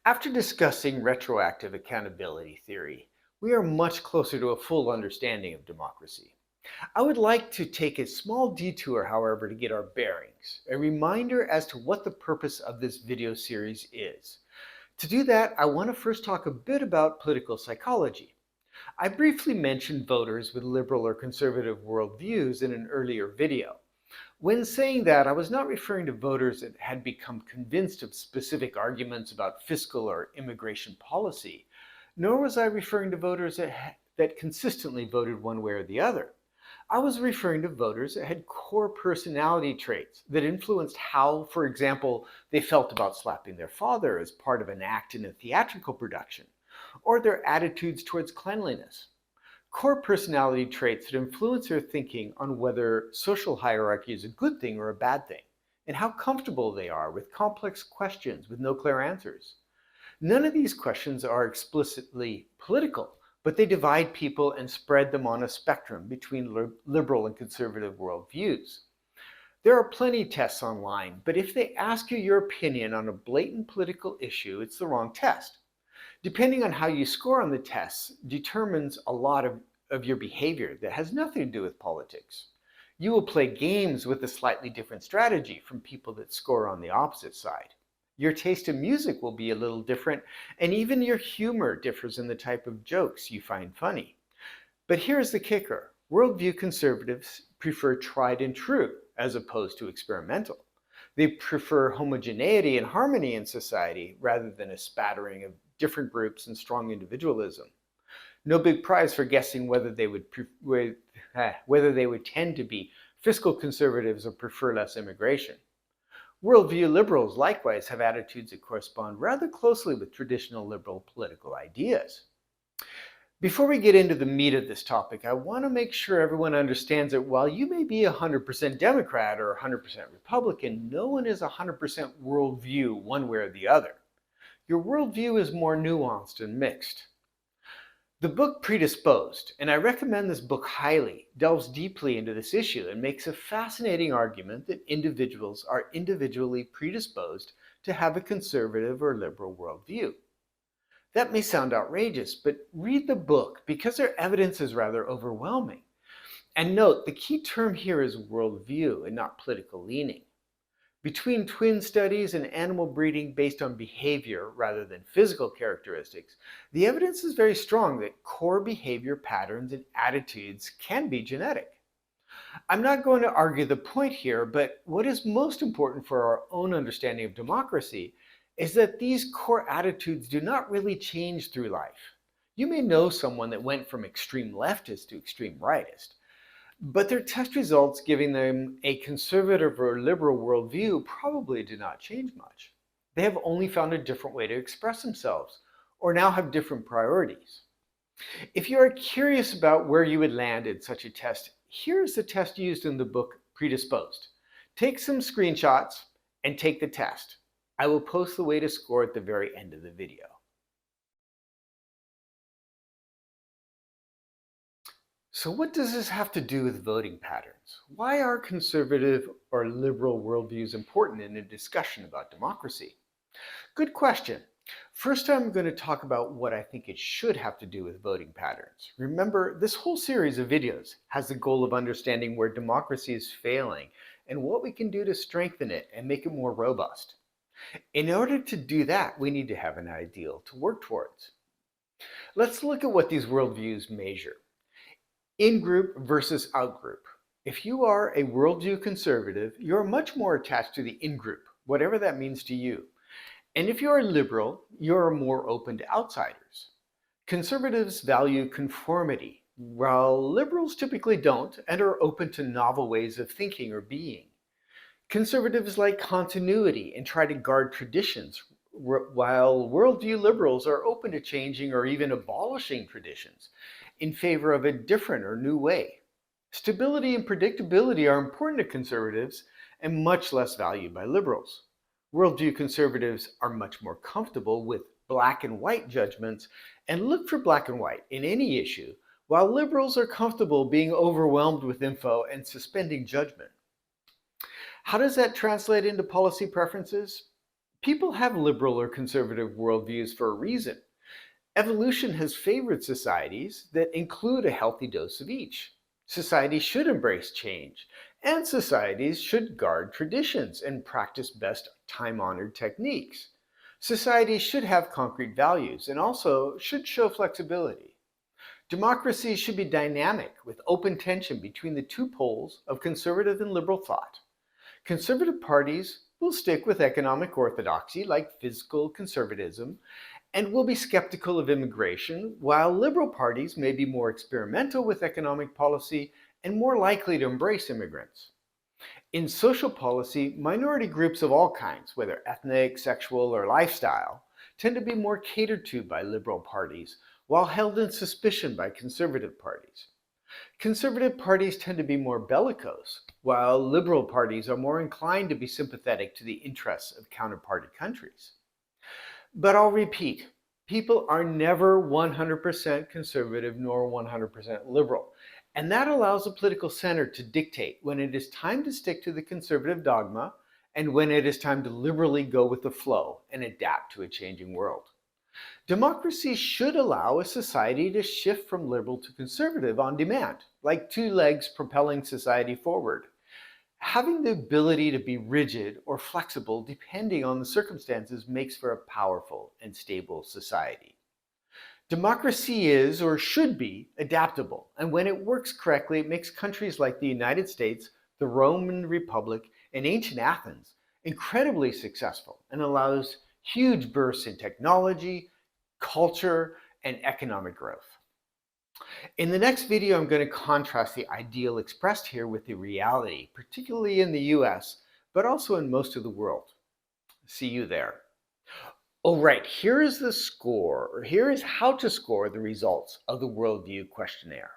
After discussing retroactive accountability theory, we are much closer to a full understanding of democracy. I would like to take a small detour, however, to get our bearings, a reminder as to what the purpose of this video series is. To do that, I want to first talk a bit about political psychology. I briefly mentioned voters with liberal or conservative worldviews in an earlier video. When saying that, I was not referring to voters that had become convinced of specific arguments about fiscal or immigration policy, nor was I referring to voters that consistently voted one way or the other. I was referring to voters that had core personality traits that influenced how, for example, they felt about slapping their father as part of an act in a theatrical production, or their attitudes towards cleanliness. Core personality traits that influence their thinking on whether social hierarchy is a good thing or a bad thing, and how comfortable they are with complex questions with no clear answers. None of these questions are explicitly political, but they divide people and spread them on a spectrum between liberal and conservative worldviews. There are plenty of tests online, but if they ask you your opinion on a blatant political issue, it's the wrong test. Depending on how you score on the tests determines a lot of your behavior that has nothing to do with politics. You will play games with a slightly different strategy from people that score on the opposite side. Your taste in music will be a little different, and even your humor differs in the type of jokes you find funny. But here's the kicker. Worldview conservatives prefer tried and true as opposed to experimental. They prefer homogeneity and harmony in society rather than a spattering of different groups and strong individualism. No big prize for guessing whether they would tend to be fiscal conservatives or prefer less immigration. Worldview liberals likewise have attitudes that correspond rather closely with traditional liberal political ideas. Before we get into the meat of this topic, I want to make sure everyone understands that while you may be 100% Democrat or 100% Republican, no one is 100% worldview one way or the other. Your worldview is more nuanced and mixed. The book Predisposed, and I recommend this book highly, delves deeply into this issue and makes a fascinating argument that individuals are individually predisposed to have a conservative or liberal worldview. That may sound outrageous, but read the book because their evidence is rather overwhelming. And note, the key term here is worldview and not political leaning. Between twin studies and animal breeding based on behavior rather than physical characteristics, the evidence is very strong that core behavior patterns and attitudes can be genetic. I'm not going to argue the point here, but what is most important for our own understanding of democracy is that these core attitudes do not really change through life. You may know someone that went from extreme leftist to extreme rightist, but their test results giving them a conservative or liberal worldview probably did not change much. They have only found a different way to express themselves, or now have different priorities. If you are curious about where you would land in such a test, here's the test used in the book Predisposed. Take some screenshots and take the test. I will post the way to score at the very end of the video. So what does this have to do with voting patterns? Why are conservative or liberal worldviews important in a discussion about democracy? Good question. First, I'm going to talk about what I think it should have to do with voting patterns. Remember, this whole series of videos has the goal of understanding where democracy is failing and what we can do to strengthen it and make it more robust. In order to do that, we need to have an ideal to work towards. Let's look at what these worldviews measure. In-group versus out-group. If you are a worldview conservative, you're much more attached to the in-group, whatever that means to you. And if you're a liberal, you're more open to outsiders. Conservatives value conformity, while liberals typically don't and are open to novel ways of thinking or being. Conservatives like continuity and try to guard traditions, while worldview liberals are open to changing or even abolishing traditions in favor of a different or new way. Stability and predictability are important to conservatives and much less valued by liberals. Worldview conservatives are much more comfortable with black and white judgments and look for black and white in any issue, while liberals are comfortable being overwhelmed with info and suspending judgment. How does that translate into policy preferences? People have liberal or conservative worldviews for a reason. Evolution has favored societies that include a healthy dose of each. Societies should embrace change, and societies should guard traditions and practice best time honored techniques. Societies should have concrete values and also should show flexibility. Democracies should be dynamic with open tension between the two poles of conservative and liberal thought. Conservative parties will stick with economic orthodoxy like fiscal conservatism and will be skeptical of immigration, while liberal parties may be more experimental with economic policy and more likely to embrace immigrants. In social policy, minority groups of all kinds, whether ethnic, sexual, or lifestyle, tend to be more catered to by liberal parties, while held in suspicion by conservative parties. Conservative parties tend to be more bellicose, while liberal parties are more inclined to be sympathetic to the interests of counterparty countries. But I'll repeat, people are never 100% conservative nor 100% liberal. And that allows the political center to dictate when it is time to stick to the conservative dogma and when it is time to liberally go with the flow and adapt to a changing world. Democracy should allow a society to shift from liberal to conservative on demand, like two legs propelling society forward. Having the ability to be rigid or flexible depending on the circumstances makes for a powerful and stable society. Democracy is, or should be, adaptable, and when it works correctly, it makes countries like the United States, the Roman Republic, and ancient Athens incredibly successful and allows huge bursts in technology, culture, and economic growth. In the next video, I'm going to contrast the ideal expressed here with the reality, particularly in the US, but also in most of the world. See you there. Oh, right, here is the score, or here is how to score the results of the Worldview questionnaire.